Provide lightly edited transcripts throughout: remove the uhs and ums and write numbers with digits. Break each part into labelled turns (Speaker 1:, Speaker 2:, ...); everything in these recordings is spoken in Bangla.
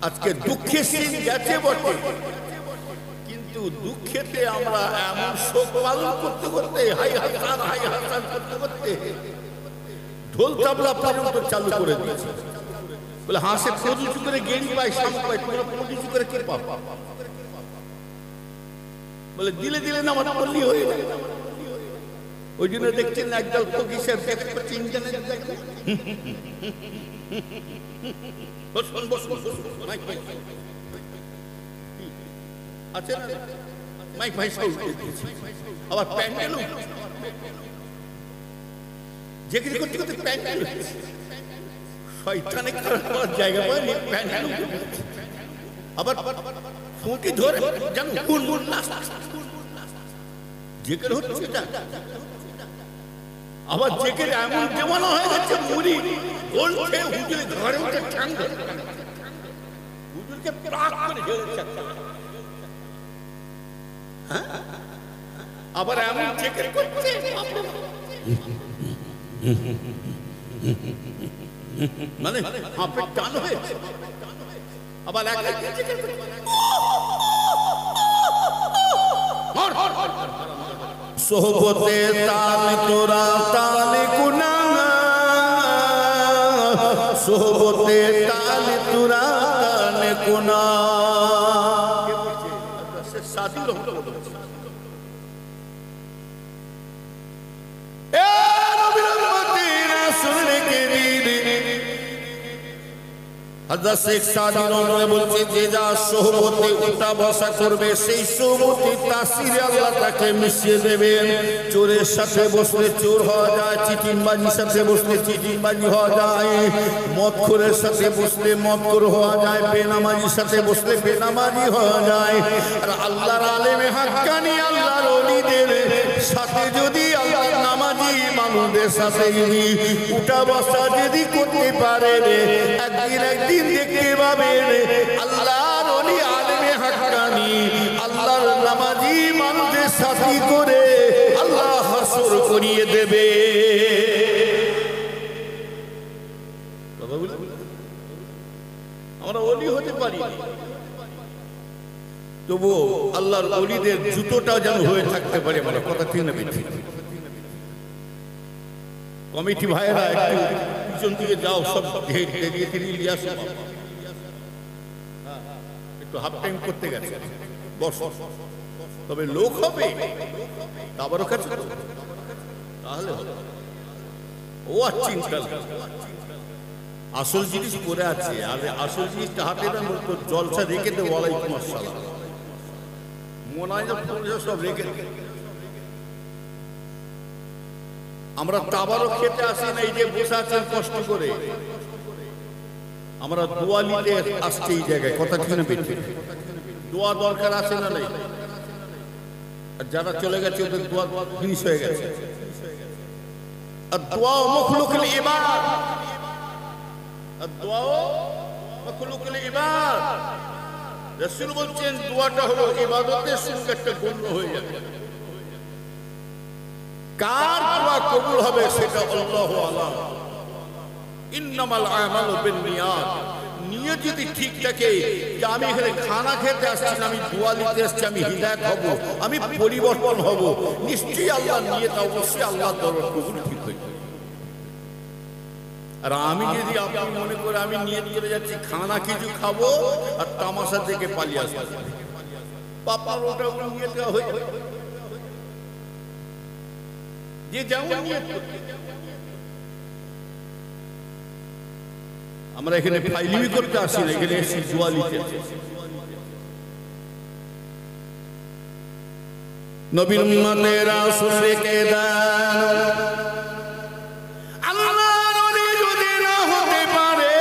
Speaker 1: আজকে দুঃখের দিন গেছে বটে, কিন্তু দুঃখেতে আমরা এমন শোক পালন করতে করতে হাই হাসান করতে করতে ঢোল তাবলা পর্যন্ত চালু করে দিয়েছি। বলে হাসে প্রযুক্তি করে গেড়ি পায় সাম পায়, তোমরা প্রযুক্তি করে কে পাবো? বলে দিলে দিলে না আমার পল্লী হয়ে যায়। ওই জন্য দেখছেন একদল ফকিসের দেখতে পাচ্ছি ইন্টারনেট দেখে বসুন বসুন আছে না মাইক ভাই সব আবার প্যান্ডেল যেখানে করতে করতে প্যান্ডেল শয়তানে করার জায়গা পায়নি, প্যান্ডেল আবার ফুঁকি ধরে যেন গুনগুন নাচ যেখানে হচ্ছে এটা। আবার যেখানে এমন জমানো হয়ে যাচ্ছে মুড়ি গোল খেয়ে হুজুরে ঘরে উঠে ঠ্যাং ধরে হুজুরকে প্রাক করে ঝেড়েছে। আবার এমন যেখানে করছে মানে হাঁপের টান হয়েছে। আবার সোহবতে তাল তোরা তালে কুনা, সোহবতে তাল তোরা তালে কুনা। হযরত শেখ সাদী রহমাতুল্লাহ বলছে যে যা সোহবতে উঠা বসা করবে সেই সোহবতের তাসিরে আল্লাহ তাকে মিশিয়ে দেবেন। চোরের সাথে বসলে চোর হওয়া যায়, চিটিংবাজির সাথে বসলে চিটিংবাজি হওয়া যায়, মদখোরের সাথে বসলে মদখোর হওয়া যায়, বেনামাজির সাথে বসলে বেনামাজি হওয়া যায়। আর আল্লাহর আলেমে হাক্কানি আল্লাহর ওলিদের সাথে যদি আল্লাহর নামাজি মানুষদের সাথে যদি উঠা বসা যদি করতে পারে একদিন দেখতে পাবেন আল্লাহর ওলি আলেমে হাক্কানি আল্লাহর নামাজি মানুষদের সাথে করে আল্লাহ হাসর করিয়ে দেবে। আমরা ওলি হতে পারি, তবু আল্লাহর ওলিদের জুতোটা যেন হয়ে থাকতে পারে। আমরা কথা ঠিক না বেশি কমিটি ভাইয়েরা একটু পিছন দিকে যাও, সব নিয়ে আসো, একটু হাফ টাইম করতে গেছে বস। তবে লোক হবে আবারও কাছে তাহলে ও আর চিন্তা আসল জিনিস করে আছে। আর আসল জিনিসটা হাতে না জলসা রেখে দেবো। ওয়ালাইকুম আসসালাম মনে হয় না সব রেখে আমরা তাবারও খেতে আসি না, এই যে বসে আছেন কষ্ট করে, আমরা দোয়া নিতে আসছি এই জায়গায়। কথা ঠিক না বেশি দোয়া দরকার আছে না নাই? আর যারা চলে গেছে ওদের দোয়া ফিনিশ হয়ে গেছে। আর দোয়া মখলুকুল ইবাদ, আর দোয়া মখলুকুল ইবাদ। রাসূল বলছেন দোয়াটা হলো ইবাদতের সঙ্গে একটা গণ্য হয়ে যাবে। কার দোয়া কবুল হবে সেটা আল্লাহু আ'লাম। ইন্নামাল আমালু বিন্নিয়াত। নিয়ত যদি ঠিক থাকে যে আমি এখানে খানা খেতে আসছি না, আমি দোয়া নিতে আসছি, আমি হিদায়াত হব, আমি পরিবর্তন হব, নিশ্চয়ই আল্লাহ নিয়ত অবশ্যই আল্লাহ দরবার কবুল ঠিক হয়ে যাবে। আর আমি যদি আপনি মনে করে আমি নিয়ত করে যাচ্ছি খানা কিছু খাবো আর তামাশা থেকে পালিয়ে আসবো, পাপার ওটা নিয়ত হয়ে যে যেমন নিয়ত। আমরা এখানে ফাইলিমি করতে আসি না, এখানে এসে দোয়া নিতে। নবীর উম্মতেরা শুনে কে দেন আল্লাহর ওলি যদি না হতে পারে,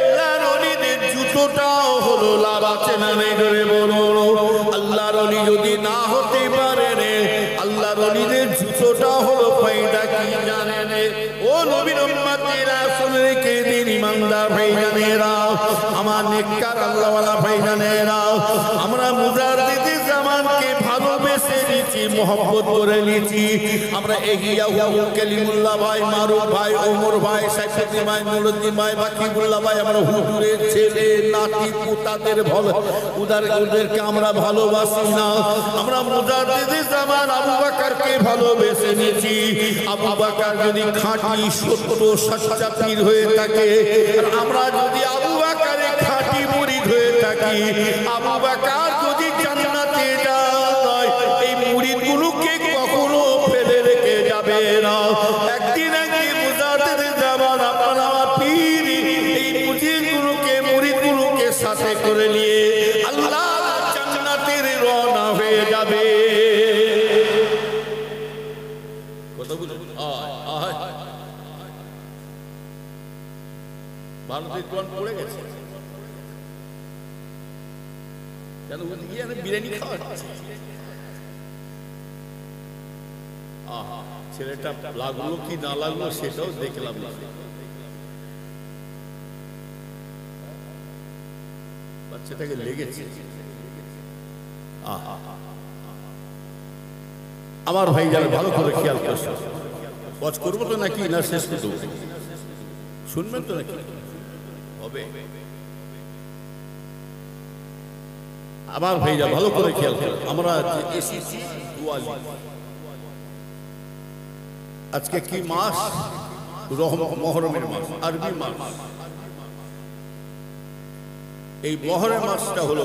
Speaker 1: আল্লাহর ওলিদের জুতোটাও হলো লাভ আছে না নেই ধরে বলো। আল্লাহর ওলি যদি না হতে পারে রে, আল্লাহর ওলিদের জুতোটা হলো ফায়দা কি জানেন? ও নবীর উম্মতেরা শুনে কে দিন ইমানদার ভাইজানেরা, আমার নেককার আল্লাহওয়ালা ভাইজানেরা, আমরা মুজাদ্দিদে জামানকে ভালোবেসে দিচ্ছি, মোহাম্মত করে নিয়েছি। আমরা এগিয়া কালিমুল্লাহ ভাই, মারুফ ভাই, ওমর ভাই, সাইফুদ্দিন ভাই, নুরুদ্দিন ভাই, বাকিবুল্লাহ ভাই, আমরা হুজুরের ছেলে নাতি পুতাদের ওদেরকে আমরা ভালোবাসি না। আমরা মুজাদ্দিদে জামান আবু বকরকে ভালোবেসে নিয়েছি। আবু বকর যদি খাঁটি সত্য সচ্চা পীর হয়ে থাকে, আর আমরা যদি আবু বকরের খাঁটি মুরিদ হয়ে থাকি, আবু বকর যদি জান্নাতে যায়, এই মুরিদগুলোকে কখনো ফেলে রেখে যাবে না। একদিন মুজাদ্দিদে জামান আপনারা পীর এই মুরিদগুলোকে সাথে করে নিয়ে আল্লাহ জান্নাতের রওনা হয়ে যাবে। কথা বুঝুন? ভারতের কোরআন পড়ে গেছে কেন? বিরিয়ানি খাওয়া ছেলেটা লাগলো কি না লাগলো সেটাও দেখলাম না। বাচ্চাটাকে লেগেছে। আমার ভাই যারা ভালো করে খেয়াল করছে, ওয়াজ করবো তো নাকি না শেষ করে দেবো? শুনবেন তো নাকি? হবে। আমার ভাইরা ভালো করে খেয়াল করে, আমরা এসেছি দুয়ালি। আজকে কি মাস? মহরমের মাস, আরবি মাস। এই মহরম মাসটা হলো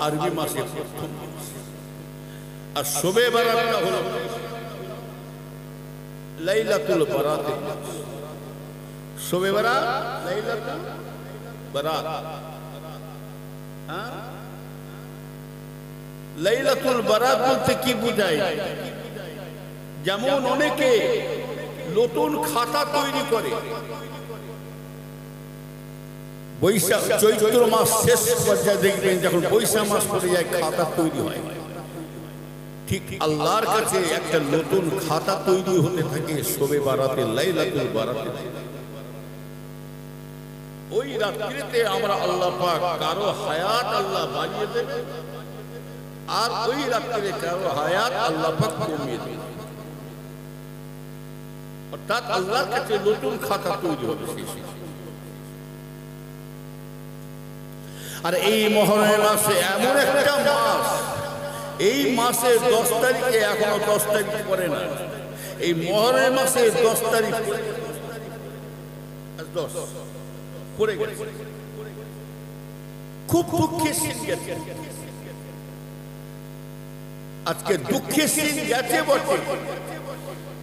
Speaker 1: আরবি মাসের প্রথম মাস, আর শবে বারাতটা হলো লাইলাতুল বারাত। শবে বারাত, লাইলাতুল বারাত। লাইলাতুল বারাত বলতে কি বোঝায়? যেমন অনেকে নতুন খাতা তৈরি করে, বৈশাখ চৈত্র মাস শেষ পর্যায়ে দেখবেন যখন বৈশাখ মাস পড়ে যায় খাতা তৈরি হয়। ঠিক আল্লাহর কাছে একটা নতুন খাতা তৈরি হতে থাকে শবে বারাতে, লাইলাতুল বারাতে। ওই রাত্রিতে আমরা আল্লাহ পাক কারো হায়াত আল্লাহ বাড়িয়ে দেবে, আর ওই রাত্রিতে কারো হায়াত আল্লাহ পাক কমিয়ে দেবে। অর্থাৎ আল্লাহর কাছে নতুন খাতা তৈরি হবে। আর এই মহরম মাসে এমন একটা মাস, এই মাসের 10 তারিখে, এখনো 10 তারিখ পরে না, এই মহরম মাসের 10 তারিখ পড়ে গেছে। খুব দুঃখের দিন গেছে। আজকে দুঃখের দিন গেছে বটে,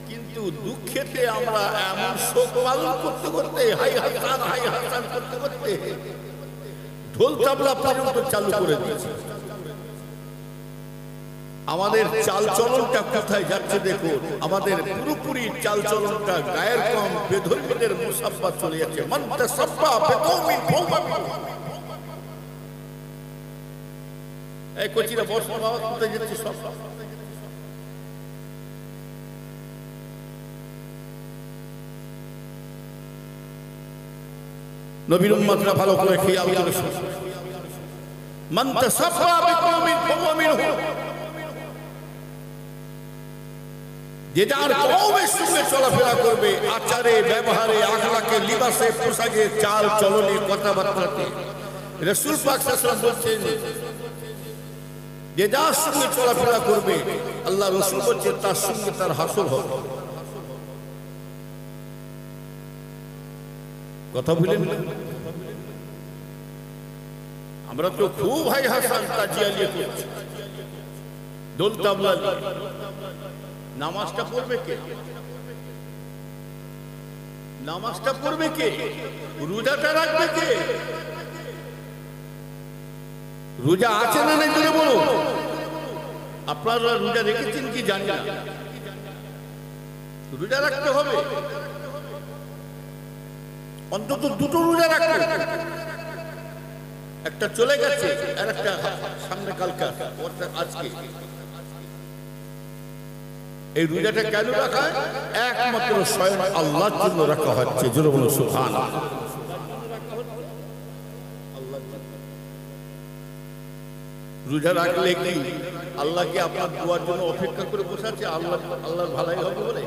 Speaker 1: কিন্তু দুঃখেতে আমরা এমন শোক পালন করতে করতে, হাই হাসান করতে করতে ঢোল তাবলা পর্যন্ত চালু করে দিয়েছি। আমাদের চালচলনটা কোথায় যাচ্ছে দেখুন। আমাদের পুরোপুরি চালচলনটা গায়ের কম বেধর্মীদের মুসাফা চলে যাচ্ছে। মানতে সাব্বা বেকৌমি ভৌমা। এই কোচিরা বর্ষা বাবা কোথায় যাচ্ছে? সব নবীর উম্মতরা ভালো করে খেয়াল করে শুনুন। মান তাসাফা বিকওমিন ফাহুয়া মিনহুম। যে যার কওমের সঙ্গে চলাফেরা করবে, আচারে ব্যবহারে, আখলাকে, লিবাসে, পোশাকে, চাল চলনে, কথাবার্তাতে, রাসূল পাক সাল্লাল্লাহু আলাইহি ওয়াসাল্লাম বলছেন যে যার সঙ্গে চলাফেরা করবে, আল্লাহ রাসূল বলছেন তার সঙ্গে তার হাসর হবে। কথা বলেন না? আমরা তো খুব হাই হাসান তাজিয়ালিয়া করছি, দোল তাবলা। নামাজটা পড়বে কে? নামাজটা পড়বে কে? রোজাটা রাখবে কে? রোজা আছে না নাই তুমি বলো? আপনারা রোজা রেখেছেন কি জানি না, রোজা রাখতে হবে। অন্তত দুটো রোজা রাখবে। একটা চলে গেছে আর একটা সামনে কালকে আজকে। এই রোজাটা কেন রাখা হয়? একমাত্র স্বয়ং আল্লাহর জন্য রাখা হচ্ছে। জোরে বলুন সুবহানাল্লাহ। রোজা রাখলে কি আল্লাহ কি আপনার দোয়ার জন্য অপেক্ষা করে বসে আছে আল্লাহর ভালাই হবে বলে?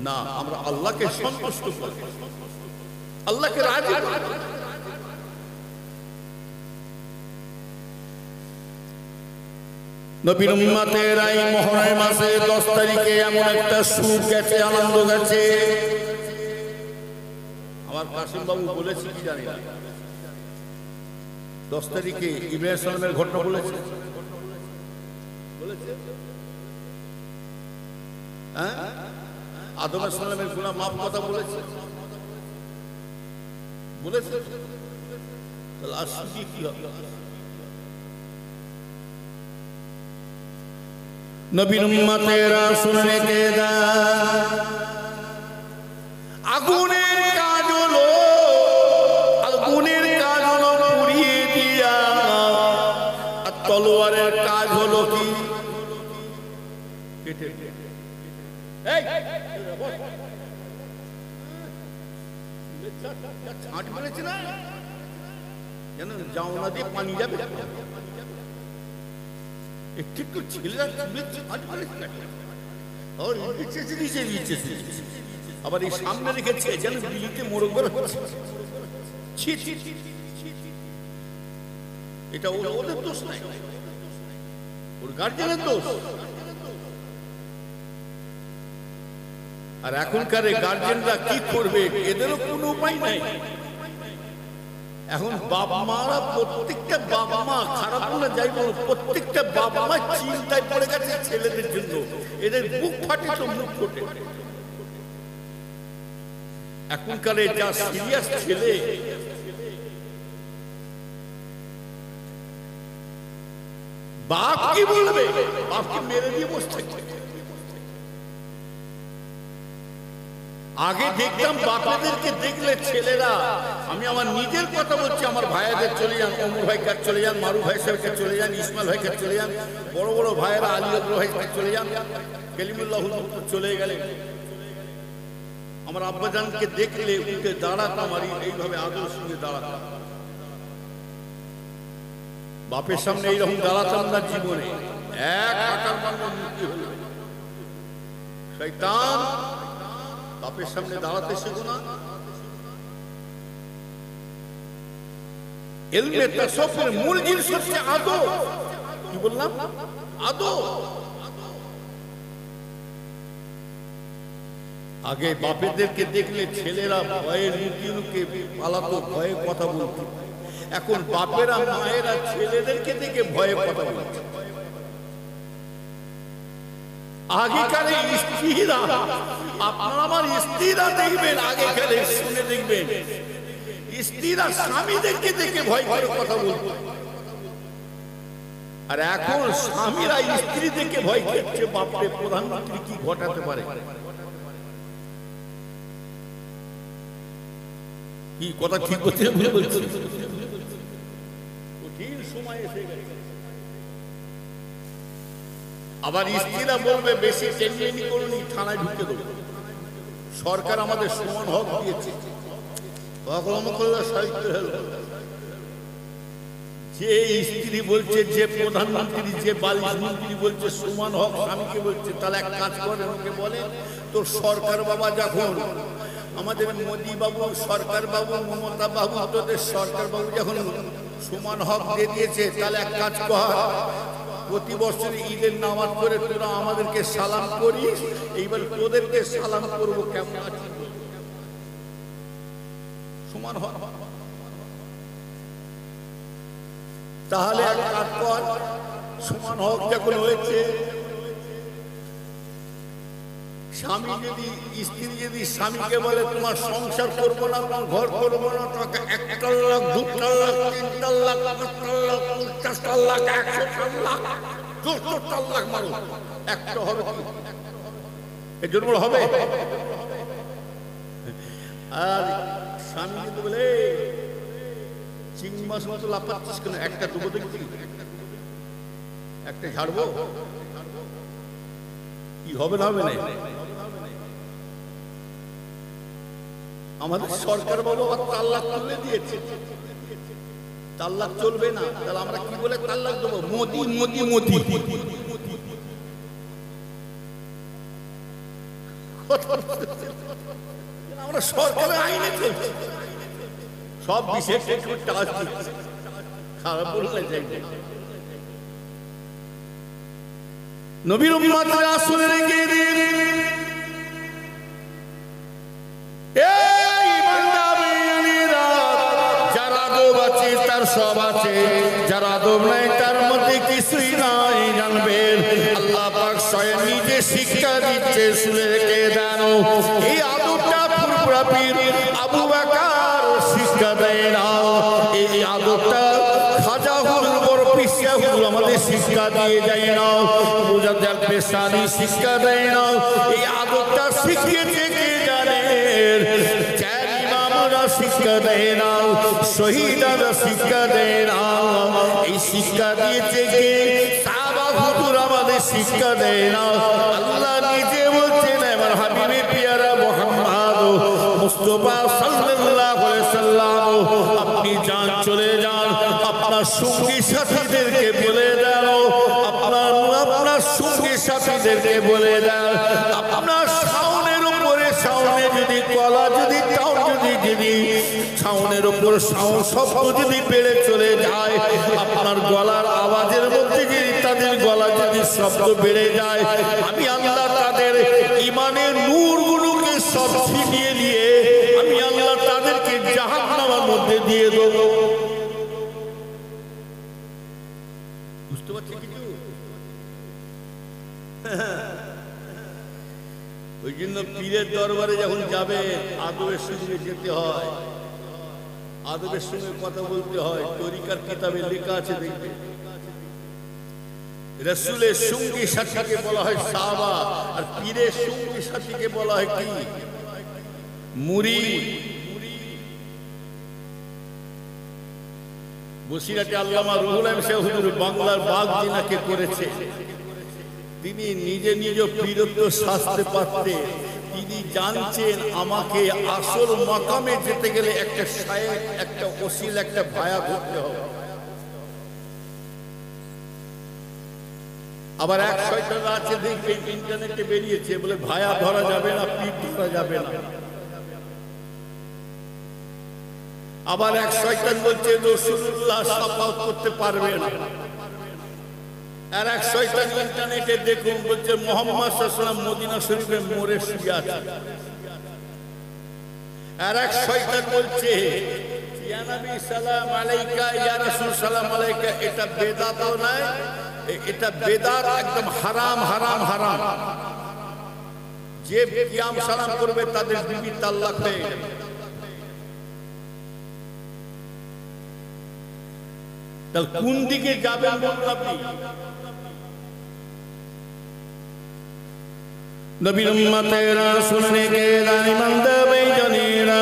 Speaker 1: না, আমরা আল্লাহকে সন্তুষ্ট করি, আল্লাহকে রাজি করি। নবীর উম্মতের এই মুহররম মাসে 10 তারিখে এমন একটা সুখ গেছে, আনন্দ গেছে। আমার কাসিম বাবু বলেছে কি জানি না, 10 তারিখে ইব্রাহিম সালামের ঘটনা বলেছে, হ্যাঁ, আদম সালামের গুনাহ মাফ কথা বলেছে, তাহলে আর সুখী কি হবে? নবীর উম্মতেরা শুনে কে দা, আগুনের কাজ হলো, আগুনের কাজ হলো পুড়িয়ে দিয়া, আর তলোয়ারের কাজ হলো কি কেটে দিয়া। ছাঁট মেরেছে না যেন জাওনা দিয়ে পানি যাবে, একটু ছেলেরা ছাঁট মেরেছে, আবার এই সামনে রেখেছে যেন বিলিতে মোরগ হচ্ছে। এটা ওদের দোষ নাই, ওর গার্জেনের দোষ। আর এখনকার গার্জেনরা কি করবে, এদেরও কোনো উপায় নাই। এখন বাবা মারা, প্রত্যেকটা বাবা মা, খারাপ বলে যাই বলো, প্রত্যেকটা বাবা মা চিন্তায় পড়ে গেছে ছেলেদের জন্য। এদের বুক ফাটে তো মুখ ফোটে। এখনকার যা সিরিয়াস ছেলে, বাপ কি বলবে, বাপকে মেরে দিয়ে বসে থাকবে। আগে দেখতাম বাপাদেরকে দেখলে ছেলেরা, আমি আমার নিজের কথা বলছি, আমার ভাইয়াদের চলে যান, অমর ভাই কাছে চলে যান, মারু ভাই সাহেবকে চলে যান, ইসমাইল ভাই কাছে চলে যান, বড় বড় ভাইয়েরা আলী ভাই কাছে চলে যান, কালিমুল্লাহ চলে গেলে, আমার আব্বাজানকে দেখলে উঠে দাঁড়াতাম আর এইভাবে আদর সঙ্গে দাঁড়াতাম। বাপের সামনে এইরকম দাঁড়াতাম না জীবনে। এক আকার মানব মুক্তি হল, শয়তান বাপের সামনে দাঁড়াতে শেখো না। ইলমে তাসাউফের মূল জিনিস হচ্ছে আদব। কি বললাম? আদব। আগে বাপেদেরকে দেখলে ছেলেরা ভয়ে লুকিয়ে লুকিয়ে পালাতো, ভয়ে কথা বলতো। এখন বাপেরা মায়েরা ছেলেদেরকে দেখে ভয়ে কথা বলছে। আগেকার স্ত্রীরা, আপনার আমার স্ত্রীরা দেখবেন, আগেকার শুনে দেখবেন স্ত্রীরা স্বামীদেরকে দেখে ভয় করে কথা বলতো। আর এখন স্বামীরা স্ত্রী দেখে ভয় করছে, বাপরে প্রধানমন্ত্রী কি ঘটাতে পারে। কি কথা ঠিক করছে বলছি, কঠিন সময় এসে গেছে। আবার স্ত্রীরা বলবে বেশি টেনশন করুনি, থানায় ঢুকে দেবো। সরকার আমাদের সমান হক দিয়েছে, যে স্ত্রী বলছে, যে প্রধানমন্ত্রী, যে 42 মন্ত্রী বলছে সমান হক স্বামীকে বলছে, তাহলে এক কাজ করেন, ওকে বলে তোর সরকার বাবা যখন, আমাদের মোদী বাবু, সরকার বাবু, মমতা বাবু, তোদের সরকার বাবু যখন সমান হক দিয়ে দিয়েছে, তাহলে এক কাজ কর, প্রতি বছর ঈদের নামাজ করে তোরা আমাদেরকে সালাম করিস, এইবার তোদেরকে সালাম করবো, কেমন আছে? সমান হক। তাহলে এক কাজ কর, সমান হক যখন হয়েছে, স্বামী যদি, স্ত্রী যদি স্বামীকে বলে তোমার সংসার করবো না, তোমার ঘর করবো না, তোমাকে 1 তালাক, 2 তালাক, 3 তালাক, 5 তালাক, 50 তালাক, 100 তালাক, 200 তালাক মারো, একটা হবে কি? এর জন্য হবে। আর স্বামী যদি বলে চিংড়ি মাছ মতো লাফাচ্ছিস কেন, একটা ডুবো দেখছি, একটা ঝাড়বো, কি হবে না হবে না? আমাদের সরকার বাবু আবার তালাক তুলে দিয়েছে, তাল্লাক চলবে না, তাহলে আমরা কি বলে তাল্লাক দেবো? মোদি মোদি মোদি। আমরা সরকারের আইনে চলছি, সব বিশেষ খারাপ বললে যাইবে। নবীর উম্মতরা শুনে রেখে দিন, যারা আদব আছে তার সব আছে, যারা আদব নাই তার মধ্যে কিছুই নাই। জানবেন আল্লাহ পাক স্বয়ং নিজে শিক্ষা দিচ্ছে, শুনে রেখে দেন। এই আদবটা ফুরফুরা পীর আবু বকর শিক্ষা দেয় না, এই আদবটা খাজা হুজুর বড় পিসা হুজুর আমাদের শিক্ষা দিয়ে যায় না, মুজাদ্দিদ পেশানি শিক্ষা দেয় না। এই আদবটা শিখিয়েছে কে জানেন? চার ইমামরা শিক্ষা দেয় না, শহীদরা শিক্ষা দেয় না। এই শিক্ষা দিয়েছে কে? সাহাবা হুজুর আমাদের শিক্ষা দেয় না। আল্লাহ নিজে বলছেন, আমার হাবিবে পিয়ারা মুহাম্মদ মুস্তাফা সাল্লাল্লাহু আলাইহি সাল্লাম, আপনি যান, চলে যান, আপনার সঙ্গী সাথীদেরকে বলে দেন, আপনার সঙ্গী সাথীদেরকে বলে দেন, আপনার শাওনের উপরে শাওনে যদি গলা যদি টাউন যদি শাওনের উপর শাওন শব্দ যদি বেড়ে চলে যায়, আপনার গলার আওয়াজের মধ্যে যদি তাদের গলা যদি শব্দ বেড়ে যায়, আমি আল্লাহ তাদের ইমানের নূরগুলোকে সব ছিনিয়ে নিয়ে আমি আল্লাহ তাদেরকে জাহান্নামের মধ্যে দিয়ে দেব। বুঝতে পারছি কিছু? ওই জন্য পীরের দরবারে যখন যাবে আদবের সঙ্গে যেতে হয়, আদবের সঙ্গে কথা বলতে হয়। তরিকার কিতাবে লেখা আছে, দেখবে রাসূলের সঙ্গী সাথীকে বলা হয় সাহাবা, আর পীরের সঙ্গী সাথীকে বলা হয় কি? মুরিদ। বসিরাটে আল্লামা রুহুল আমিন শাহ হুজুর বাংলার বাগ জিনাকে করেছে। তিনি নিজে নিজ পীরত্ব শাস্ত্রে পাত্রে তিনি জানছেন আমাকে আসল মাকামে যেতে গেলে একটা শায়েখ, একটা ওসিল, একটা ভায়া ধরতে হবে। আবার এক শয়তান আছে, দেখবে ইন্টারনেটে বেরিয়েছে, বলে ভায়া ধরা যাবে না, পীর ধরা যাবে না। আবার এক শয়তান বলছে রাসূলুল্লাহ শাফাআত করতে পারবে না। আর এক শয়তান ইন্টারনেটে দেখুন বলছে মুহাম্মদ সাল্লাল্লাহু আলাইহি ওয়াসাল্লাম মদিনা শরীফে মরে শুয়ে আছে। আর এক শয়তান বলছে ইয়া নবী সালাম আলাইকা, ইয়া রাসূল সালাম আলাইকা। এটা বেদাতও নয়, এটা বেদাত, একদম হারাম হারাম হারাম। যে কিয়াম সালাম করবে তাদের বিবি তালাক হয়ে যাবে। তাহলে কোন দিকে যাবেন বলুন আপনি? নবীর উম্মতেরা শুনে কে দানিমন্দ বেজনেরা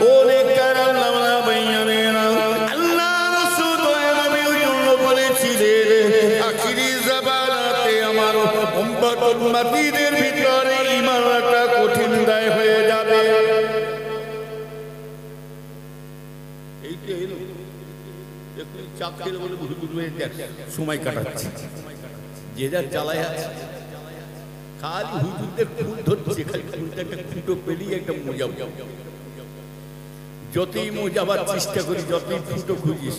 Speaker 1: ওরে কারাল্লাহ বেজনেরা আল্লাহ রাসূল নবী জন্য বলেছিলেন আখিরি জামানাতে আমার উম্মতের ভিতরে ঈমানটা কঠিন দায় হয়ে যাবে। এইটা এলো দেখুন, চাকরির বলে সময় কাটাচ্ছে, যে যার জ্বালায় আছে। খালি হুজুরদের ফুল ধরছে, খালি ফুলটা একটা ফুটো পেরিয়ে একটা মোজা। যতই মোজাবার চেষ্টা করি, যতই ফুটো খুঁজিস,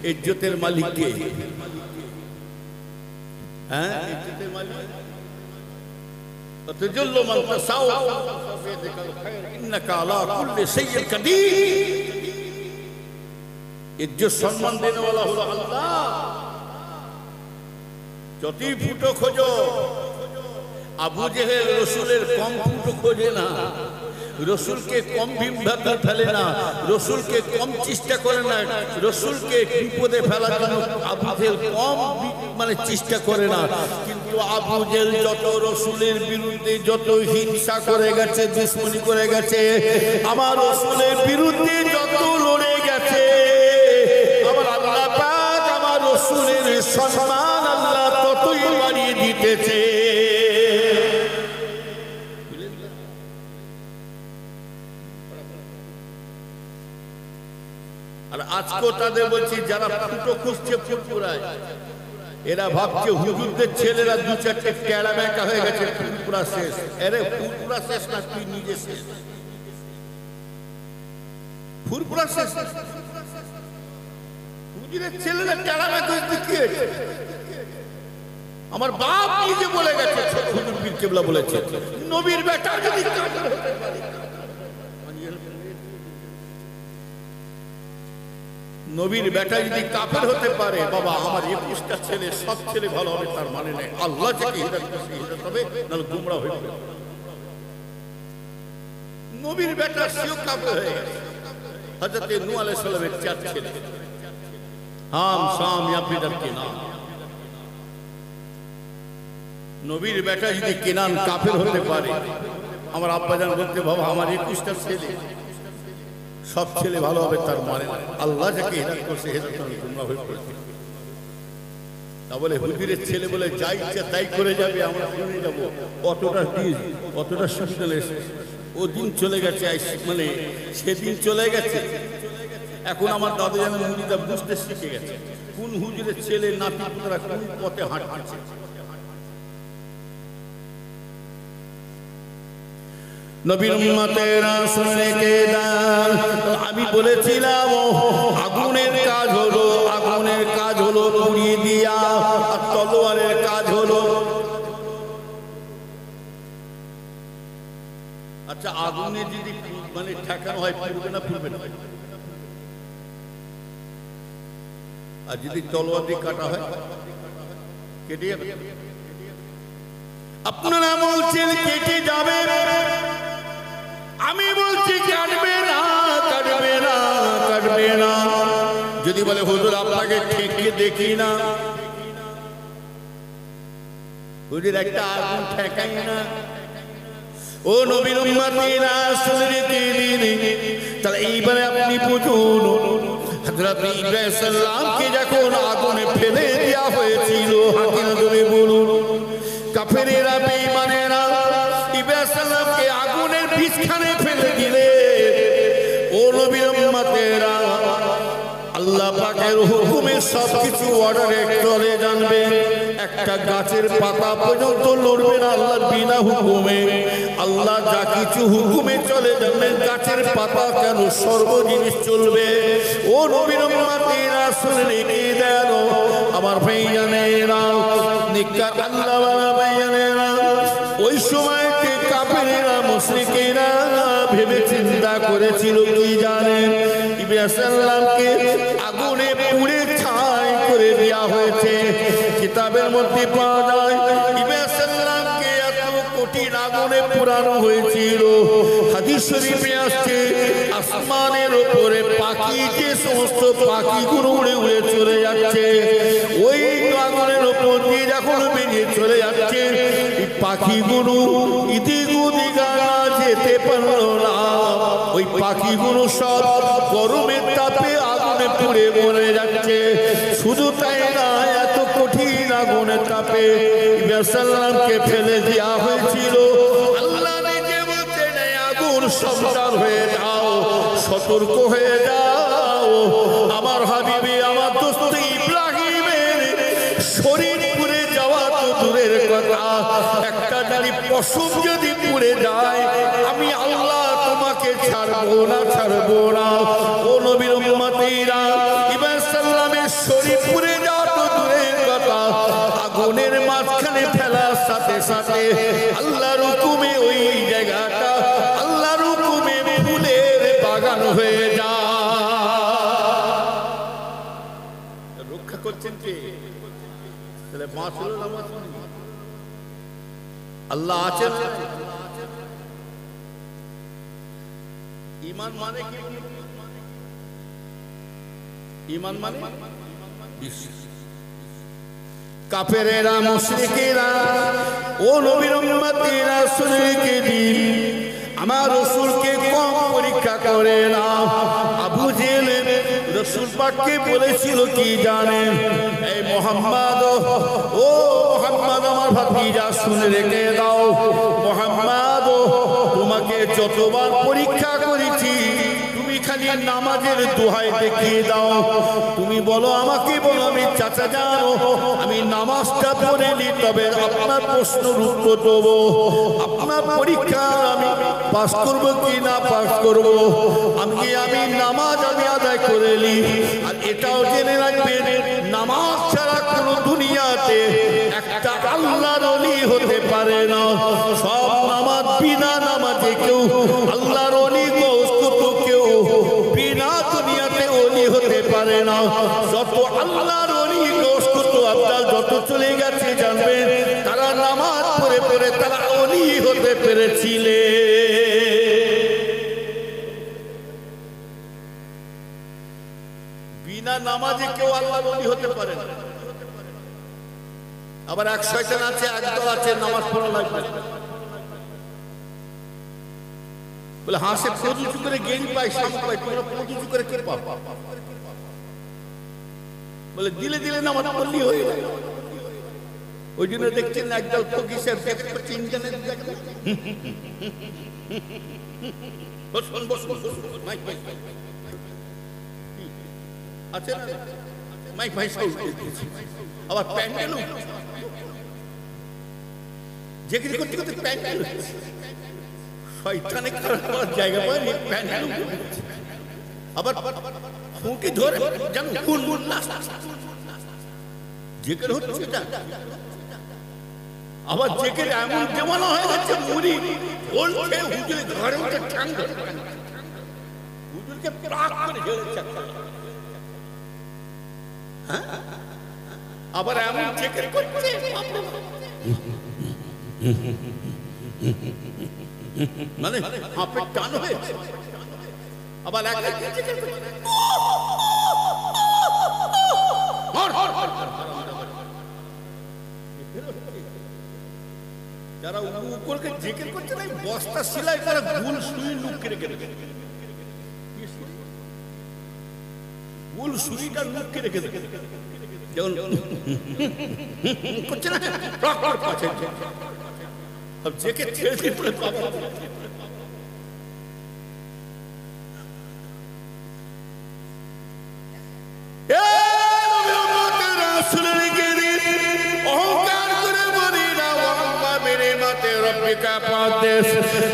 Speaker 1: ইজ্জতের মালিক কে? হ্যাঁ, ইজ্জতের মালিক তাতাজাল্লু মান তাসাউ ইন্নাকা আলা কুল্লি শাইইন কাদির। ইজ্জত সম্মান দেনে ওয়ালা হলো আল্লাহ। যতই ফুটো খোঁজো, আবু জেহেল রসুলের কম ফুটো খোঁজে না, রসুলকে কম বিভ্রান্তি ফেলে না, রসুলকে কম চেষ্টা করে না, রসুলকে বিপদে ফেলার জন্য আবু জেহেল কম চেষ্টা করে না। কিন্তু আবু জেহেল যত রসুলের বিরুদ্ধে যত হিংসা করে গেছে, দুশমনি করে গেছে, আমার রসুলের বিরুদ্ধে যত লড়ে গেছে, আমার আল্লাহ পাক আমার রসুলের সম্মান আল্লাহ ততই বাড়িয়ে দিতেছে। আর আজকে তাদের বলছি যারা ফুটো খুঁজছে ফুরফুরায়, এরা ভাবছে হুজুরদের ছেলেরা দু চারটে ক্যাড়া ব্যাকা হয়ে গেছে, ফুরফুরা শেষ। আরে ফুরফুরা শেষ না, তুই নিজে শেষ। ফুরফুরা শেষ, হুজুরের ছেলেরা ক্যাড়া ব্যাকা হয়েছে কি হয়েছে? আমার বাপ নিজে বলে গেছে, হুজুর পীর কেবলা বলেছে, নবীর বেটা যদি নবীর বেটা যদি কাফের হতে পারে, বাবা আমার 21টা ছেলে সব ছেলে ভালো হবে তার মানে নেই। আল্লাহ যাকে হিদায়াত করবে হিদায়াত হবে, নাহলে গুমরাহ হয়ে যাবে। নবীর বেটা সেও কাফের হয়ে গেছে। হযরত নূহ আলাইহিস সালামের 4 ছেলে, হাম শাম ইয়াফিদ আর কিনান। নবীর বেটা যদি কিনান কাফের হতে পারে, আমার আব্বাজান বলতে বাবা আমার 21টা ছেলে সব ছেলে ভালো হবে তার মানে না। আল্লাহ যাকে হিদায়াত করছে হিদায়াত হবে, গুমরাহ হয়ে পড়েছে। তা বলে হুজুরের ছেলে বলে যা ইচ্ছা তাই করে যাবে, আমরা শুনে যাবো। অতটা সুবিধা এসে ও দিন চলে গেছে, মানে সেদিন চলে গেছে। এখন আমার দাদা যেন মুরিদা বুঝতে শিখে গেছে কোন হুজুরের ছেলে নাতি পুত্ররা কোন পথে হাঁটছে। নবীর উম্মতেরা শুনে কে দান। আমি বলেছিলাম আগুনের কাজ হলো পুড়িয়ে দিয়া, আর তলোয়ারের কাজ হলো। আচ্ছা আগুনে যদি মানে ঠেকানো হয় পুড়বে না পুড়বে না? আর যদি তলোয়ার দিয়ে কাটা হয় কেটে যাবে? আপনারা বলছেন কেটে যাবে, আমি বলছি কাটবে না। যদি বলে হুজুর আপনাকে ঠেকিয়ে দেখি না, হুজুর একটা আগুন ঠেকাই না। ও নবীর উম্মতিরা শুনে দিন, তাহলে এইবারে আপনি বুঝুন হযরত ইব্রাহিম সাল্লামকে যখন আগুনে ফেলে দেওয়া হয়েছিল, হাকিম ধরে বলুন কাফেরেরা বেঈমানেরা ইব্রাহিম সাল্লামকে আগুনের বিছখানে ফেলে দিলে। ও নবীর উম্মতেরা আল্লাহ পাকের হুকুমে সবকিছু অর্ডারে চলে জানবে। একটা গাছের পাতা পর্যন্ত লড়বে না আল্লাহর বিনা হুকুমে। আল্লাহ যা কিছু হুকুমে চলে যাবে, গাছের পাতা কেন সর্ব জিনিস চলবে। ও নবীর উম্মতেরা শুনে কি দেন আমার ভাইজানেরা, নিকার আল্লাহ ভাইজানেরা, ওই সময়তে কাফেরেরা মুশরিকেরা ভেবে চিন্তা করেছিল কি জানেন, ইব্রাহিম সাল্লামকে আগুনে পুড়ে ছাই করে দেওয়া হয়েছে। কিতাবের মধ্যে পাওয়া যায় ইব্রাহিম সাল্লামকে এত কঠিন আগুনে পোড়ানো হয়েছিল। হাদিস শরীফে আসছে আসমানের উপরে পাখি, যে সমস্ত পাখিগুলো উড়ে উড়ে চলে যাচ্ছে, ওই আগুনের উপর দিয়ে যখন বেরিয়ে চলে যাচ্ছে, পাখিগুলো ইদিক ওদিক যেতে পারল না। ওই পাখিগুলো সব গরমের তাপে আগুনে পুড়ে মরে যাচ্ছে। শুধু তাই না, এত কঠিন আগুনের তাপে ইব্রাহিম সাল্লামকে ফেলে দেওয়া হয়েছিল। আল্লাহ নিজে বলছেন আগুন সাবধান হয়ে যাও, সতর্ক হয়ে যাও। আমার হাবিবে আমার দোস্ত ইব্রাহিমের শরীর পুড়ে যাওয়া তো দূরের কথা, একটা দাড়ি পশম যদি পুড়ে যায় আমি আল্লাহ তোমাকে ছাড়বো না। ও নবীর উম্মতিরা ইব্রাহিম সাল্লামের শরীর পুড়ে যাওয়া তো দূরের কথা, আগুনের মাঝখানে ফেলার সাথে সাথে আল্লাহর হুকুমে ওই জায়গাটা আল্লাহর হুকুমে ফুলের বাগান হয়ে যায়। রক্ষা করছেন কে? তাহলে মাসুল নামাজ আল্লাহ আছেন। ঈমান মানে কি? ঈমান মানে বিশ্বাস। কাফেরেরা মুশরিকেরা ও নবীর উম্মতেরা শুনে কি দিন, আমার রাসূলকে কম পরীক্ষা করে না। আবু জেহেল রাসূল পাককে বলেছিল কি জানেন, এই মুহাম্মদ, ও মুহাম্মদ আমার ভাতিজা শুনে রেখে দাও, মুহাম্মদ তোমাকে যতবার পরীক্ষা করেছি তুমি খালি নামাজের দোহাই দেখিয়ে দাও। তুমি বলো, আমাকে বলো, আমি চাচা জানো আমি নামাজটা পড়ে নি, তবে আপনার প্রশ্নের উত্তর দেবো, আপনার পরীক্ষা আমি পাস করব কি না পাস করব। আমি নামাজ আমি আদায় করে নি। আর এটাও জেনে রাখবেন, নামাজ ছাড়া কোনো দুনিয়াতে একটা আল্লাহর ওলি হতে পারে না। সব নামাজ বিনা নামাজে কেউ আল্লাহর ওলি কেউ বিনা দুনিয়াতে ওলি হতে পারে না। যত আল্লাহর ওলি আপনার যত চলে গেছে জানবেন, তারা নামাজ পড়ে পড়ে তারা ওলি হতে পেরেছিলে। বিনা নামাজে কেউ আল্লাহর ওলি হতে পারে না। আবার এক শয়তান আছে, একদল আছে নামাজ পড়া লাগবে বলে হাসে প্রযুক্তি করে গেঞ্জি পাই সামনে পাই, তোমরা প্রযুক্তি করে কে পাও বলে দিলে দিলে নামাজ পড়লি হয়ে যায়। ওই জন্য দেখছেন একদল ফকিসের ইন্টারনেট আছে না, মাইক ভাই আবার প্যান্ডেল যেগুলি করতে করতে প্যান্ডেল শয়তানে করার জায়গা পায় প্যান্ডেল আবার ফুঁকে ধরে যেন ফুল ফুল যেগুলো হচ্ছে আবার যেগুলো এমন জমানো হয়ে যাচ্ছে মুড়ি বলছে হুজুরে ঘরে উঠে ঠান্ডা হুজুরকে প্রাক করে ঝেড়েছে। আবার এমন যেগুলো করছে মানে হাফের টান হয়েছে। আবার যারা উপরকে জেকের করছে না, বস্তা সেলাই করে গুল সুই লুকিয়ে রেখে দেবে, গুল সুইটা লুকিয়ে রেখে দেবে যেমন করছে না জেকে ছেড়ে দিয়ে পড়ে পাবো। অহংকার করে বলি না, মেরে মাতে রব্বিকা পাদেশ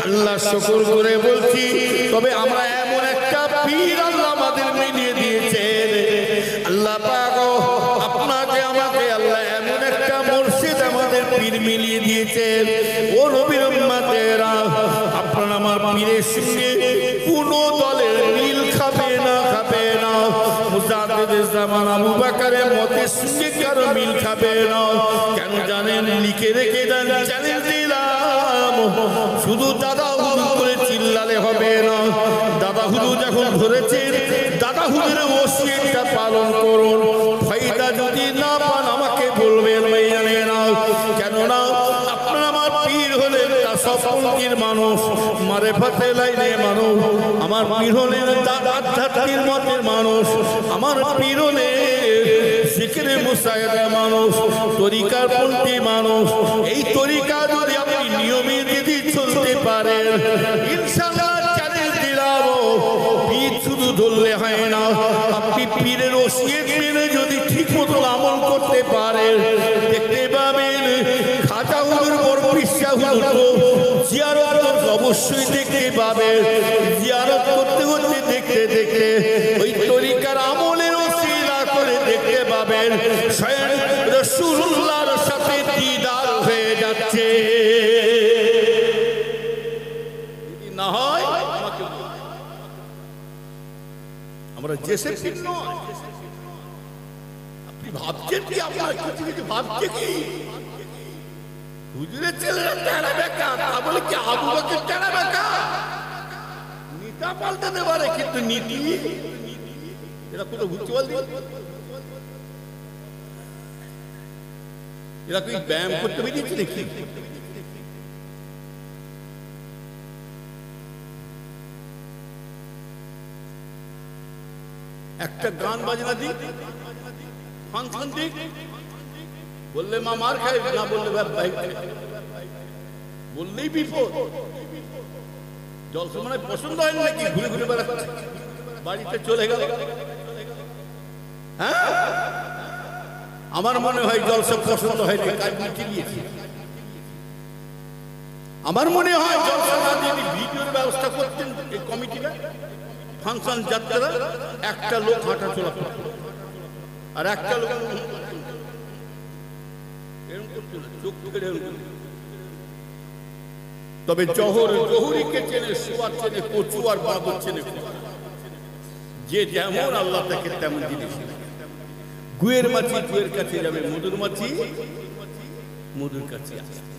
Speaker 1: আল্লাহ শুকর করে বলছি। তবে আমরা এমন একটা পীর আল্লাহ আমাদের মিলিয়ে দিয়েছেন, আল্লাহ পাক আপনাকে আমাকে আল্লাহ এমন একটা মুর্শিদ আমাদের পীর মিলিয়ে দিয়েছেন। ও নবীর উম্মতেরা, আপনারা আমার পীরের সঙ্গে কোনো দলের মিল খাবে না, খাবে না। মুজাদ্দিদুল জামান আবু বকরের মতের সঙ্গে কারো মিল খাবে না। কেন জানেন? লিখে রেখে দেন, চ্যালেঞ্জ দিলাম। শুধু দাদা হুজুর করে চিল্লালে হবে না। দাদা হুজুর যখন ধরেছেন, দাদা হুজুরের ওসিয়তটা পালন করুন। ফায়দা যদি না পান আমাকে বলবেন ভাইয়ানেরা, কেননা আপনারা আমার পীর হলেন তাসাউফের মানুষ, মারিফাতের লাইনের মানুষ। আমার পীর হলেন আধ্যাত্মিক মতের মানুষ। আমার পীর হলেন জিকিরে মুসাইদা মানুষ, তরিকার পন্থী মানুষ। এই তরিকা যদি আপনি নিয়মিত যদি চলতে পারেন, ইনশাআল্লাহ চ্যালেঞ্জ দিলাম, পীর শুধু ধরলে হয় না, আপনি পীরের ওসিয়ত মেনে যদি ঠিক মতো আমল করতে পারেন, দেখতে পাবেন খাজা হুজুর বড় পিসা হুজুর জিয়ারত অবশ্যই দেখতে পাবেন। জিয়ারত করতে করতে দেখতে দেখতে ওই তরিকার আমলের ওসিলা করে দেখতে পাবেন স্বয়ং রাসূলুল্লাহর সাথে দিদার হয়ে যাচ্ছে। যদি না হয় আমরা যেসে ভিন্ন, আপনি ভাবছেন কি আপনার কিছু কিছু ভাবছে কি হুজুরের ছেলেরা টেরা বেকা, তা বলে কি আবু বকর টেরা বেকা? নিতা পাল্টাতে পারে কিন্তু নীতি এরা কোনো বুঝতে পারলি, এরা কি ব্যায়াম করতে বেরিয়েছে নাকি? একটা গান বাজনা দিক, ফাংশন দিক, বললে মা মার খায়, না বললে ভাই বললেই বিপদ। জলসমানে পছন্দ হয় নাকি ঘুরে ঘুরে বেড়াচ্ছে? বাড়িতে চলে গেল। হ্যাঁ, আমার মনে হয় জলসা পছন্দ হয়নি, কাজ মিটিয়ে দিয়েছি। আমার মনে হয় জলসা না দিয়ে ভিডিওর ব্যবস্থা করতেন এই কমিটিটা, ফাংশন যাত্রা, একটা লোক হাঁটা চলা করত আর একটা লোক এরকম করতো না, চোখ ফেলে এরকম। তবে জহুরিকে চেনে, সুয়ার চেনে, কচু আর বাবর চেনে। যে যেমন আল্লাহ তাকে তেমন জিনিস। গুয়ের মাছি গুয়ের কাছে যাবে, মধুর মাছি মধুর কাছে আসবে।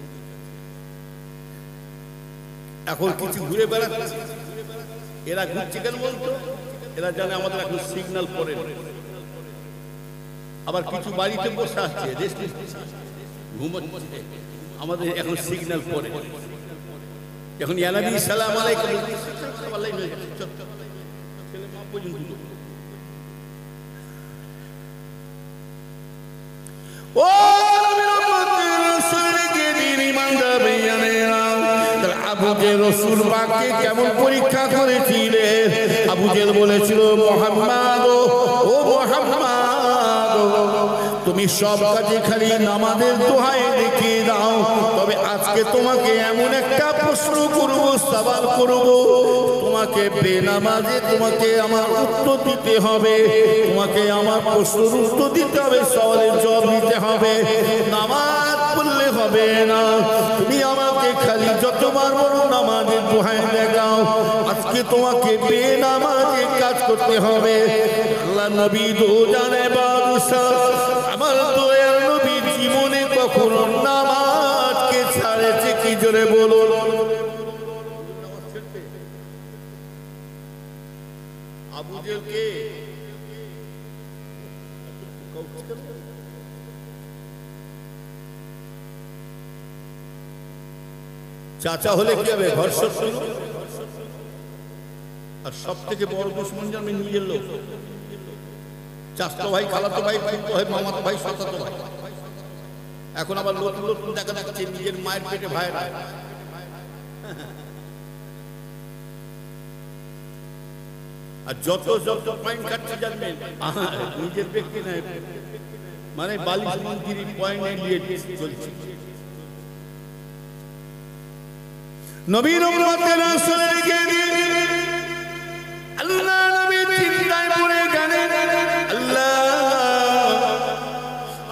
Speaker 1: এখন কিছু ঘুরে বেড়াচ্ছে, এরা ঘুরছে কেন বলতো? এরা জানে আমাদের এখন সিগন্যাল পড়ে। আবার কিছু বাড়িতে বসে আছে, ঘুমোচ্ছে, আমাদের এখন সিগন্যাল পড়ে। এখন ইয়ানবী সালাম আলাইকুম ছেলে মা পর্যন্ত ও আবু জেল রাসূল পাককে কেমন পরীক্ষা করেছিলেন? আবু জেল বলেছিল, মুহাম্মদ ও মুহাম্মদ, তুমি সব কাজে খালি নামাজের দোহাই দেখিয়ে দাও, তবে আজকে তোমাকে এমন একটা প্রশ্ন করব, সওয়াল করব, তোমাকে বেনামাজে তোমাকে আমার উত্তর দিতে হবে, তোমাকে আমার প্রশ্নের উত্তর দিতে হবে, সওয়ালের জবাব দিতে হবে, নামাজ পড়লে হবে না। তুমি আমাকে খালি যতবার বলো নামাজের দোহাই দেখাও, আজকে তোমাকে বেনামাজে কাজ করতে হবে। আল্লাহ নবী দো জানে বাদশাহ, আমার দয়ার নবী জীবনে কখনো নামাজকে ছাড়েছে কি? জোরে বলুন। আবু জেলকে চাচা হলে কি হবে? ঘর শত্রু। আর সব থেকে বড় দুশমন জানবে নিজের লোক। চাচাতো ভাই, খালাতো ভাই, ফুফাতো ভাই, মামাতো ভাই, চাচাতো ভাই। এখন আবার নতুন নতুন দেখা যাচ্ছে নিজের মায়ের পেটে ভাইরা। আর যত যত পয়েন্ট কাটছে জানবেন, নিজের ব্যক্তি নাই, মানে বালিশ মন্দির পয়েন্ট নিয়ে চলছে। নবীর উম্মতের রাসূলের কে দিয়ে আল্লাহ নবী চিন্তায় পড়ে গেলেন, আল্লাহ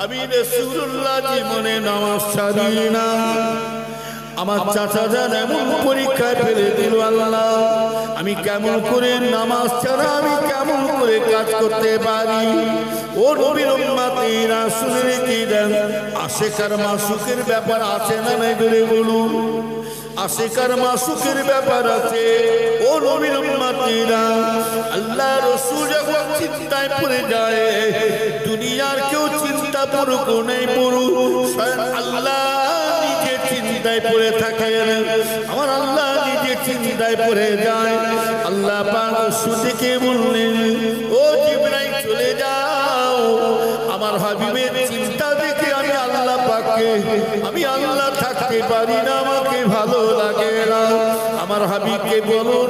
Speaker 1: আমি রাসূলুল্লাহ জীবনে নামাজ ছাড়ি না, আমার চাচা জান এমন পরীক্ষায় ফেলে দিল, আল্লাহ আমি কেমন করে নামাজ ছাড়া আমি কেমন করে কাজ করতে পারি? ও নবীর উম্মতের রাসূলের কি দেন, আশিকার মাসুকের ব্যাপার আছে না নাই? ধরে বলুন, আশিকার মাসুকের ব্যাপার আছে। ও নবীর উম্মতেরা, আল্লাহ রাসূল যখন চিন্তায় পড়ে যায়, দুনিয়ার কেউ চিন্তা পড়ুক নাই পড়ুক, স্বয়ং আল্লাহ নিজে চিন্তায় পড়ে থাকেন। আমার আল্লাহ নিজে চিন্তায় পড়ে যায়। আল্লাহ পাক রাসূলকে বললেন, ও জিবরাইল চলে যাও, আমার হাবিবের চিন্তা দেখে আমি আল্লাহ পাককে, আমি আল্লাহ থাকতে পারি না, আমাকে ভালো লাগে না। আমার হাবিবকে বলুন,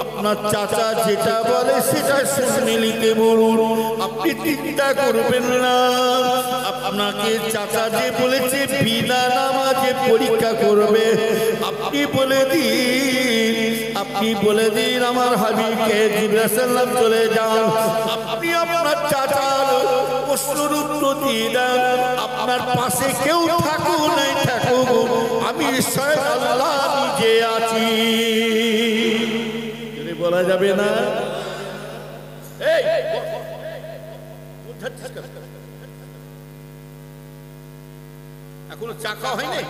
Speaker 1: আপনার চাচা যেটা বলে সেটা শুনে নিতে বলুন, আপনি চিন্তা করবেন না। আপনাকে চাচা যে বলেছে বিনা নামাজে পরীক্ষা করবে, আপনি বলে দিন, আপনি বলে দিন আমার হাবিবকে জিবরাইল সাল্লাম চলে যান, আপনি আপনার চাচার প্রশ্নের উত্তর দিয়ে দেন। আপনার পাশে কেউ থাকুক নাই থাকুক, আমি স্বয়ং আল্লাহ নিজে আছি। বলা যাবে না? এখনো চাকা হয় নাই।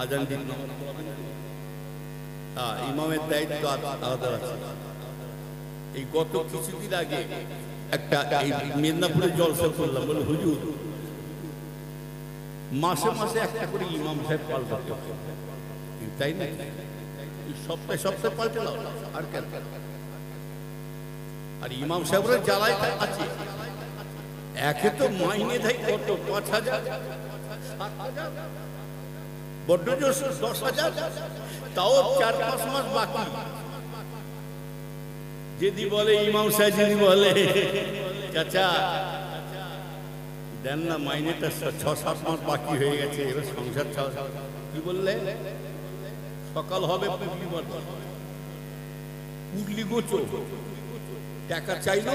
Speaker 1: আজান দিন, ইমামের দায়িত্ব আলাদা আছে। এই গত কিছুদিন আগে একটা এই মেদিনীপুরে জলসা করলাম, বলে হুজুর মাসে মাসে একটা করে ইমাম সাহেব পাল্টাতে, তাই না? সপ্তাহে সপ্তাহে পাল্টে দাও আর কেন? আর ইমাম সাহেবের জ্বালায় আছে, একে তো মাইনে দেয় কত 5,000, 7,000, বড্ড জোর 10,000, তাও 4-5 মাস বাকি। যদি বলে ইমাম সাহেব, যদি বলে চাচা দেন না মাইনেটা 6-7 মাস বাকি হয়ে গেছে, এবার সংসার কি বললে সকাল হবে পুডলি গোচো টাকা চাইল,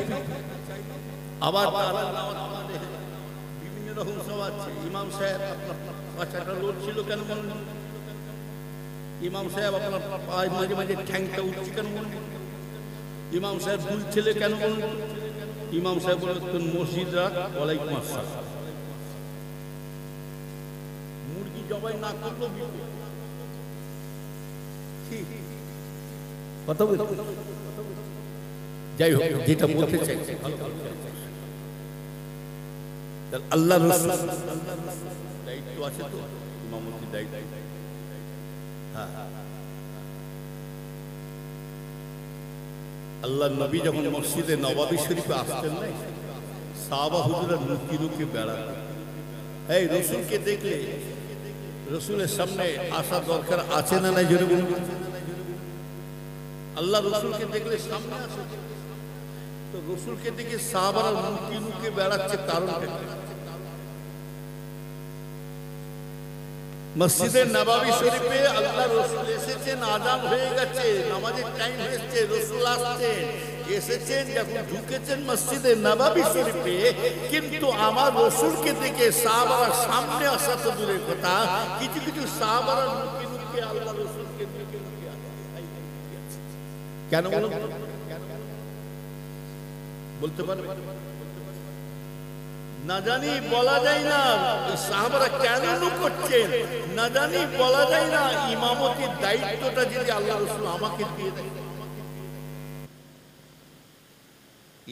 Speaker 1: আবার বিভিন্ন রকম সব আছে। ইমাম সাহেব বাচ্চাটা লোড ছিল কেন বলুন? ইমাম সাহেব আপনার পায়ে মাঝে মাঝে ঠ্যাংটা উঠছে কেন বলুন? ইমাম সাহেব দুই ছেলে কেন বলুন? ইমাম সাহেব বলতেন মসজিদ রাখ, ওয়ালাইকুম আসসালাম। মুরগি জবাই না করলো কথা বল। যাই হোক, যেটা বলতে চাই আল্লাহ রাসূল দায়িত্ব আছে তো, ইমামতি দায়িত্ব। হ্যাঁ, আল্লাহ নবী যখন মসজিদে নববী শরীফে আসতেন না, সাহাবা হুজুরা লুকিয়ে লুকিয়ে বেড়াতেন। এই রসুলকে দেখলে রসুলের সামনে আসা দরকার আছে না নাই জোরে বলুন? আল্লাহ রসুলকে দেখলে সামনে আসে, তো রসুলকে দেখে সাহাবারা লুকিয়ে লুকিয়ে বেড়াচ্ছে কারণটা? মসজিদে নববী শরীফে আল্লাহ রসুল এসেছেন, আযান হয়ে গেছে, নামাজের টাইম হয়েছে, রসুল আসছেন, এসেছেন, যখন ঢুকেছেন মসজিদে নববী শরীফে, কিন্তু আমার রসুলকে দেখে সাহাবারা সামনে আসা তো দূরের কথা, কিছু কিছু সাহাবারা লুকিয়ে লুকিয়ে আল্লাহ রসুলকে লুকিয়ে লুকিয়ে কেন বলুন? বলতে পারবে না জানি, বলা যায় না। সাহাবারা কেন লুকোচ্ছেন না জানি, বলা যায় না। ইমামতির দায়িত্বটা যদি আল্লাহ রাসূল আমাকে দিয়ে দেয়,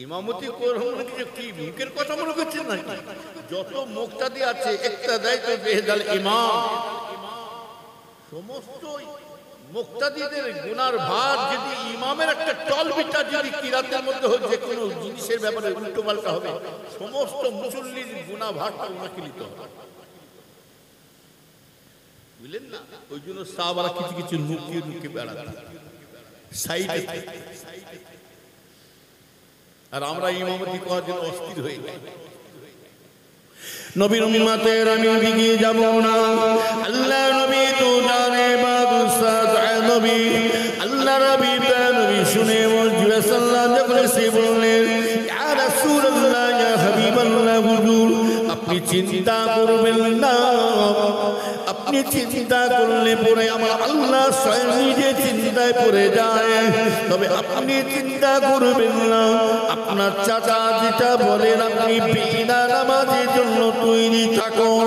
Speaker 1: ইমামতি করুন, কি মুখের কথা মনে করছেন না? যত মুক্তাদি আছে একটা দায়িত্ব বেহেদাল ইমাম, সমস্ত মুক্তাদিদের গুনার ভার যদি ইমামের একটা টলবিটা যদি কিরাতের মধ্যে হয়, যে কোনো জিনিসের ব্যাপারে উল্টো পাল্টা হবে, সমস্ত মুসল্লির গুনাহ ভারটা ওনাকে নিতে হবে, বুঝলেন না? ওই জন্য সাহাবারা কিছু কিছু লুকিয়ে লুকিয়ে বেড়াতেন সাইডে, আর আমরা ইমামতি করার জন্য অস্থির হয়ে যাই। নবীর উম্মতের আমি দিকে যাব না, আল্লাহ নবী তো জানে বাদশাহ নবী, আল্লাহ নবী নবী শুনে মুজিব সাল্লাল্লাহু যখন সে বললেন, ইয়া রাসূলুল্লাহ, ইয়া হাবিবাল্লাহ, হুজুর আপনি চিন্তা করবেন না, আপনি চিন্তা করলে পরে আমার আল্লাহ স্বয়ং নিজে চিন্তায় পড়ে যায়, তবে আপনি চিন্তা করবেন না। আপনার চাচা যেটা বলেন, আপনি বিনা নামাজের জন্য তৈরি থাকুন,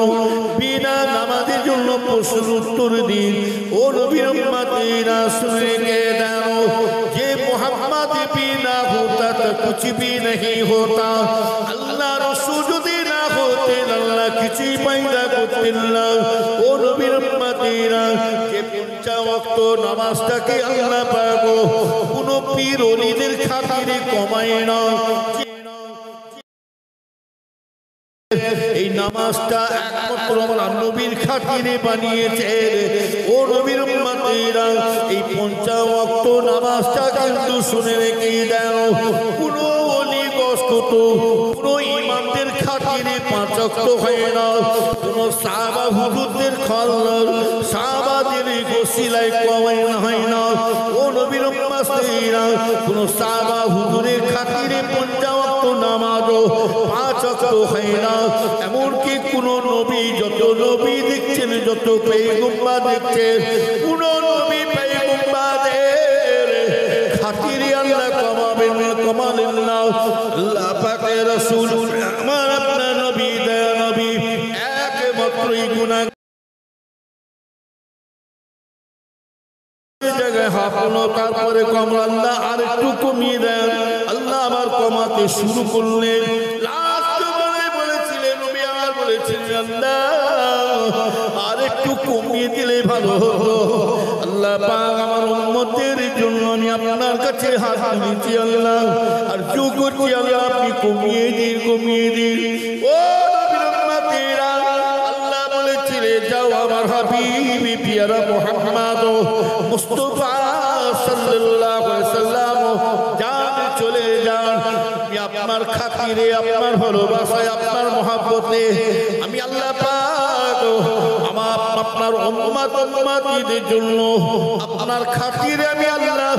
Speaker 1: বিনা নামাজের জন্য প্রশ্ন উত্তর দিন। ও নবীর উম্মতেরা শুনে গে দাও, যে মুহাম্মদ বিনা होता तो कुछ भी नहीं होता। আল্লাহ রাসূল যদি না হতেন, আল্লাহ কিছুই পয়দা করতেন না। ও নবীর উম্মতেরা, যে ৫ ওয়াক্ত নামাজটাকে আল্লাহ পাক কোন পীর ওলিদের খাতিরে কমায় না, এই নামাজটা একমাত্র আমার নবীর খাতিরে বানিয়েছে। ও নবীর উম্মতেরা, এই ৫ ওয়াক্ত নামাজটা কিন্তু শুনে রেখে দাও, কোন ওলি কষ্ট তো কোন ইমামদের খাতিরে ৫ ওয়াক্ত হয় না, কোন সাহাবা হুজুরদের খল্লার সাহাবাদের ওসিলায় কমায় হয় না। ও নবীর উম্মতেরা, কোন সাহাবা হুজুরের খাতিরে ৫ ওয়াক্ত নামাজও ৫ ওয়াক্ত হয় না। এমনকি কোন নবী, যত নবী দেখছেন, যত পয়গম্বর দেখছেন, কোন নবী পয়গম্বরের খাতিরে আল্লাহ কমালেন না। আল্লাহ পাকের রাসূল আমার আপনার নবী, দয়া নবী একমাত্রই গুনাহ জায়গায় হাফলো, তারপরে কম আল্লাহ আর একটু কমিয়ে দেন। আল্লাহ আবার কমাতে শুরু করলেন। লাস্ট বলেছিলেন নবী, আমার বলেছিলেন আল্লাহ আর একটু একটু কমিয়ে দিলে ভালো হতো। আল্লাহ পাক আমার উম্মতের জন্য আমি আপনার কাছে হাত তুলেছি আল্লাহ, আর जो করছি আল্লাহ আপনি কমিয়ে দিন, কমিয়ে দিন। ও নবীর উম্মতেরা, আল্লাহ বলেছিলে যাও আমার হাবিব পিয়ারা মুহাম্মদ মুস্তাফা সাল্লাল্লাহু আলাইহি ওয়াসাল্লাম, যান চলে যান। আমি আপনার খাতিরে, আপনার ভালোবাসায়, আপনার মহব্বতে আমি আল্লাহ পাক আমার আপনার উম্মত উম্মতীদের জন্য আপনার খাতিরে আমি আল্লাহ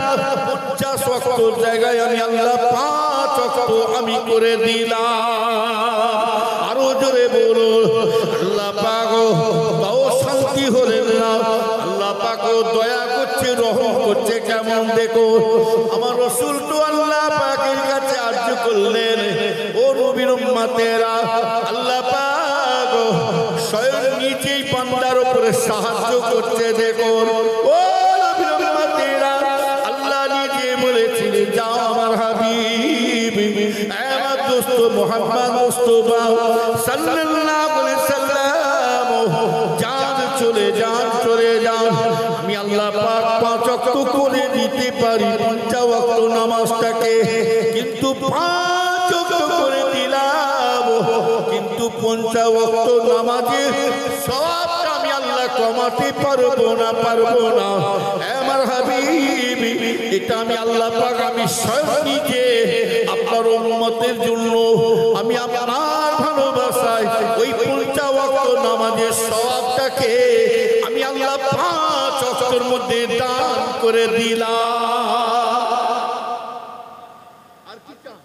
Speaker 1: 50 ওয়াক্ত জায়গায় আমি আল্লাহ 5 ওয়াক্ত আমি করে দিলাম। আরো জোরে বলুন আল্লাহ পাক তাও শান্তি হলেন না। আল্লাহ পাক দয়া করছে, রহম করছে কেমন দেখো। আমার রাসূল তো আল্লাহ পাকের কাছে আরজ করলেন, ও নবীর উম্মতেরা, আল্লাহ পাক স্বয়ং নিজেই বান্দার উপরে সাহায্য করছে দেখো। ও নবীর উম্মতেরা, আল্লাহ নিজে বলেছিলেন যাও আমার হাবিব আমার দোস্ত মুহাম্মদ মুস্তাফা সাল্লাল্লাহু আলাইহি ওয়াসাল্লাম, যান চলে যান, চলে যান। আমি আল্লাহ পাক 5 ওয়াক্ত করে দিতে পারি 50 ওয়াক্ত নামাজটাকে, কিন্তু 5 ওয়াক্ত করে দিলাম, কিন্তু 50 ওয়াক্ত নামাজের সবটা আমি আল্লাহ কমাতে পারবো না, পারবো না। আমার হাবিব এটা আমি আল্লাহ পাক আমি স্বয়ং নিজে আপনার উম্মতের জন্য আমি আপনার ভালোবাসায় ওই 50 ওয়াক্ত নামাজের সওয়াবটাকে আমি আল্লাহ 5 ওয়াক্তের মধ্যে দান করে দিলাম। আর কি চান?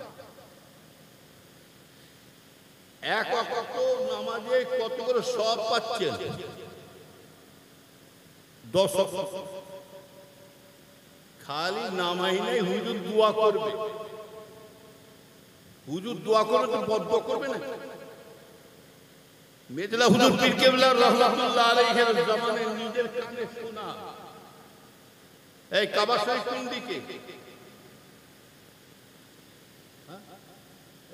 Speaker 1: এক ওয়াক্ত নামাজে কত করে সওয়াব পাচ্ছেন? 10 ওয়াক্ত। খালি নামাই নাই, হুজুর দোয়া করবে। হুজুর দোয়া করবে তো বদ্ধ করবে না। মেজলা হুজুর পীর কেবলা রাহমাতুল্লাহ আলাইহির জামানে নিজের কানে শোনা, এই কাবা শরীফ কোন দিকে?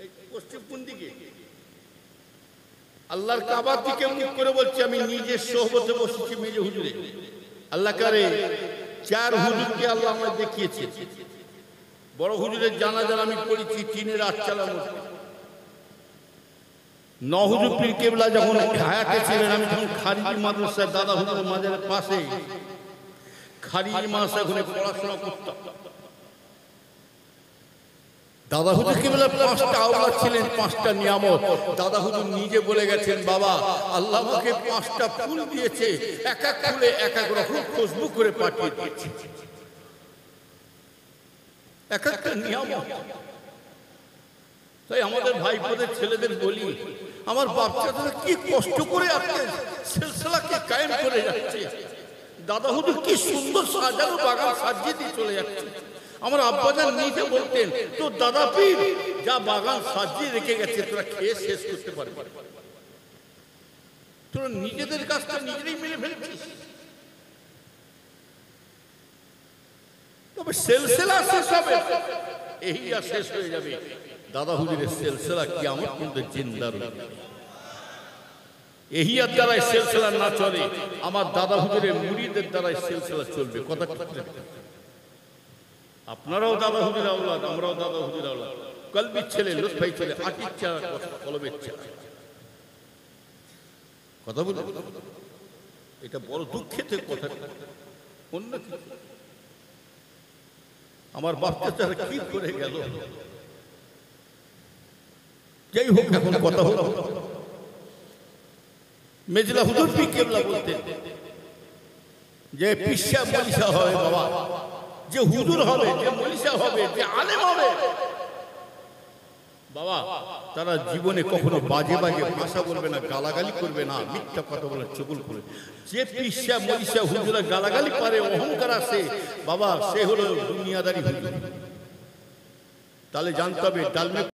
Speaker 1: এই পশ্চিম কোন দিকে? আল্লাহর কাবার দিকে মুখ করে বলছি আমি নিজের সোহবতে বসেছি মেজে হুজুরে। আল্লাহ করে 4 হুজুরকে আল্লাহ আমায় দেখিয়েছে। বড় হুজুরের জানাজা আমি পড়েছি চীনের 8 চালানো। 9 হুজুর পীর কেবলা যখন হায়াতে ছিলেন, আমি তখন খারিজি মাদ্রাসায় দাদা হুজুরের মাজারের পাশে খারিজি মাদ্রাসায় ওখানে পড়াশোনা করতাম। দাদা হুজুর কেবলা 5টা আওলাদ ছিলেন, 5টা নিয়ামত। দাদা হুজুর নিজে বলে গেছেন, বাবা আল্লাহ আমাকে 5টা ফুল দিয়েছে, এক এক ফুলে এক এক রকম খুশবু করে পাঠিয়ে দিয়েছে, এক একটা নিয়ামত। তাই আমাদের ভাইপোদের ছেলেদের বলি, আমার বাচ্চাদের কি কষ্ট করে আপনি সিলসিলাকে কায়েম করে যাচ্ছে। দাদা হুজুর কি সুন্দর সাজানো বাগান সাজিয়ে দিয়ে চলে যাচ্ছে। আমার আব্বাজান নিজে বলতেন, তো দাদা পীর যা বাগান সাজিয়ে রেখে গেছে তোরা খেয়ে শেষ করতে পারবি, তোরা নিজেদের কাজটা নিজেরাই মেরে ফেলছিস। তবে সিলসিলা শেষ হবে, এহিয়া শেষ হয়ে যাবে। দাদা হুজুরের সিলসিলা কিয়ামত পর্যন্ত জিন্দা রইবে। এহিয়ার দ্বারাই সিলসিলা না চলে, আমার দাদা হুজুরের মুরিদের দ্বারাই সিলসিলা চলবে। কথা ঠিক? আপনারাও দাদা হুজুর আওলাদ, আমরাও দাদা হুজুর আওলাদ। কলবির ছেলে, লুৎফাই ছেলে, আটির চারা, কলবের চারা। কথা বলুন, এটা বড় দুঃখের কথা, অন্য কি। আমার বাচ্চারা কি করে গেল। যাই হোক, এখন কথা হলো, মেজলা হুজুর পীর কেবলা বলতেন যে পিসা মলিসা হবে বাবা, যে হুজুর হবে, যে মলিসা হবে, যে আলেম হবে বাবা, তারা জীবনে কখনো বাজে বাজে ভাষা বলবে না, গালাগালি করবে না, মিথ্যা কথা বলে চুগল করবে। যে পিসা মলিসা হুজুরা গালাগালি পারে, অহংকার আসে বাবা, সে হলো দুনিয়াদারি হুজুর। তাহলে জানতে হবে ডালমে